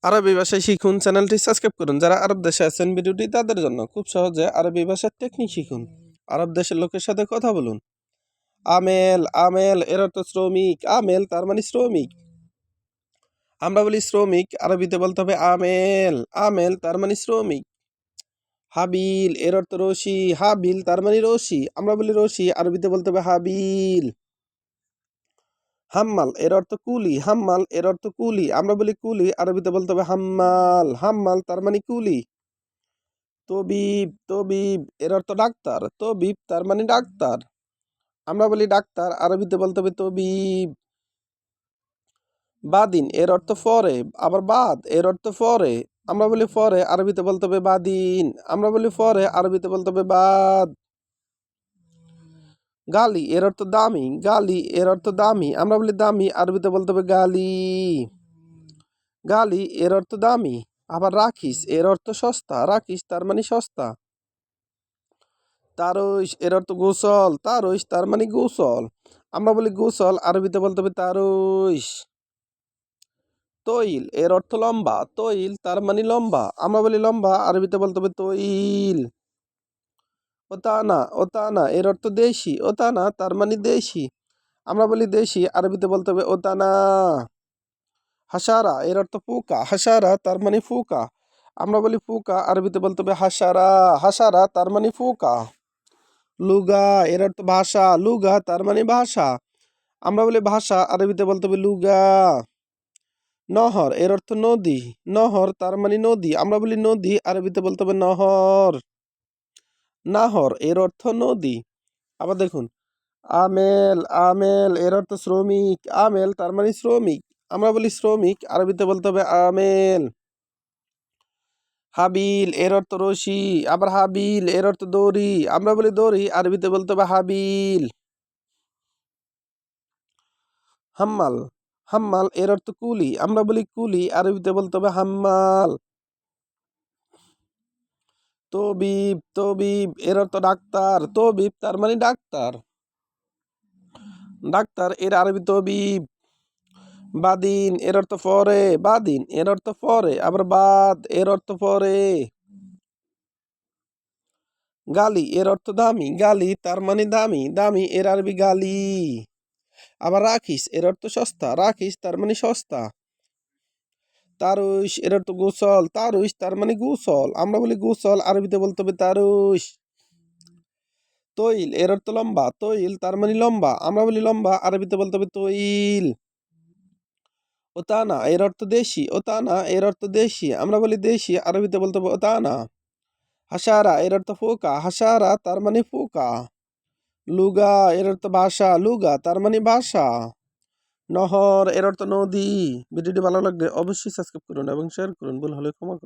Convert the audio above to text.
আরবি ভাষায় শিখুন চ্যানেলটি সাবস্ক্রাইব করুন। যারা আরব দেশে আছেন ভিডিওটি তাদের জন্য। খুব সহজে আরবি ভাষার টেকনিক শিখুন। আরব দেশের লোকের সাথে কথা বলুন। আমেল আমেল এর অর্থ শ্রমিক। আমেল তার মানে শ্রমিক। আমরা বলি শ্রমিক, আরবিতে বলতে হবে আমেল। আমেল তার মানে শ্রমিক। হাবিল এর অর্থ রশি। হাবিল তার মানে রশি। আমরা বলি রশি, আরবিতে বলতে হবে হাবিল। হাম্মাল এর অর্থ কুলি। হাম্মাল এর অর্থ কুলি। আমরা বলি কুলি, আরবিতে বলতে হবে হাম্মাল। হাম্মাল তার মানে কুলি। তবিব তবিব এর অর্থ ডাক্তার। তবিব তার মানে ডাক্তার। আমরা বলি ডাক্তার, আরবিতে বলতে হবে তবিব। বাদিন এর অর্থ ফরে, আবার বাদ এর অর্থ ফরে। আমরা বলি ফরে, আরবিতে বলতে হবে বাদিন। আমরা বলি ফরে, আরবিতে বলতে হবে বাদ। গালি এর অর্থ দামি। গালি এর অর্থ দামি। আমরা বলি দামি, আরবিতে বলতে হবে গালি। গালি এর অর্থ দামি। আবার রাখিস এর অর্থ সস্তা। রাখিস তার মানে সস্তা। তারইশ এর অর্থ গোসল। তারইশ তার মানে গোসল। আমরা বলি গোসল, আরবিতে বলতে হবে তারইশ। তৈল এর অর্থ লম্বা। তৈল তার মানে লম্বা। আমরা বলি লম্বা, আরবিতে বলতে হবে তৈল। ওতানা ওতানা এর অর্থ দেশি। ওতানা তার মানে দেশি। আমরা বলি দেশি, আরবিতে বলতে হবে ওতানা। হাসারা এর অর্থ পোকা। হাসারা তার মানে পোকা। আমরা বলি পোকা, আরবিতে বলতে হবে হাসারা। হাসারা তার মানে পোকা। লুগা এর অর্থ ভাষা। লুগা তার মানে ভাষা। আমরা বলি ভাষা, আরবিতে বলতে হবে লুগা। নহর এর অর্থ নদী। নহর তার মানে নদী। আমরা বলি নদী, আরবিতে বলতে হবে নহর। নাহর এর অর্থ নদী। আবার দেখুন, আমেল আমেল এর অর্থ শ্রমিক। আমেল তার মানে শ্রমিক। আমরা বলি শ্রমিক, আরবিতে বলতে হবে আমেল। হাবিল এর অর্থ রশি। আবার হাবিল এর অর্থ দড়ি। আমরা বলি দড়ি, আরবিতে বলতে হবে হাবিল। হাম্মাল হাম্মাল এর অর্থ কুলি। আমরা বলি কুলি, আরবিতে বলতে হবে হাম্মাল। তবিব তবিব এর অর্থ ডাক্তার। তবিব তার মানে ডাক্তার। ডাক্তার এর আরবি তবিব। বাদিন এর অর্থ ফরে। বাদিন এর অর্থ ফরে। আবার বাদ এর অর্থ ফরে। গালি এর অর্থ দামি। গালি তার মানে দামি। দামি এর আরবি গালি। আবার রাখিস এর অর্থ সস্তা। রাখিস তার মানে সস্তা। তারুশ এর অর্থ গোসল। তারুশ তার মানে গোসল। আমরা বলি গোসল, আরবিতে বলতে হবে তারুশ। তৈল এর অর্থ লম্বা। তৈল তার মানে লম্বা। আমরা বলি লম্বা, আরবিতে বলতে হবে তৈল। ওতানা এর অর্থ দেশি। ওতানা এর অর্থ দেশি। আমরা বলি দেশি, আরবিতে বলতে হবে ওতানা। হাসারা এর অর্থ পোকা। হাসারা তার মানে পোকা। লুগা এর অর্থ ভাষা। লুগা তার মানে ভাষা। নহর এর অর্থ নদী। ভিডিওটি ভালো লাগলে অবশ্যই সাবস্ক্রাইব করুন এবং শেয়ার করুন। ভুল হলে ক্ষমা করুন।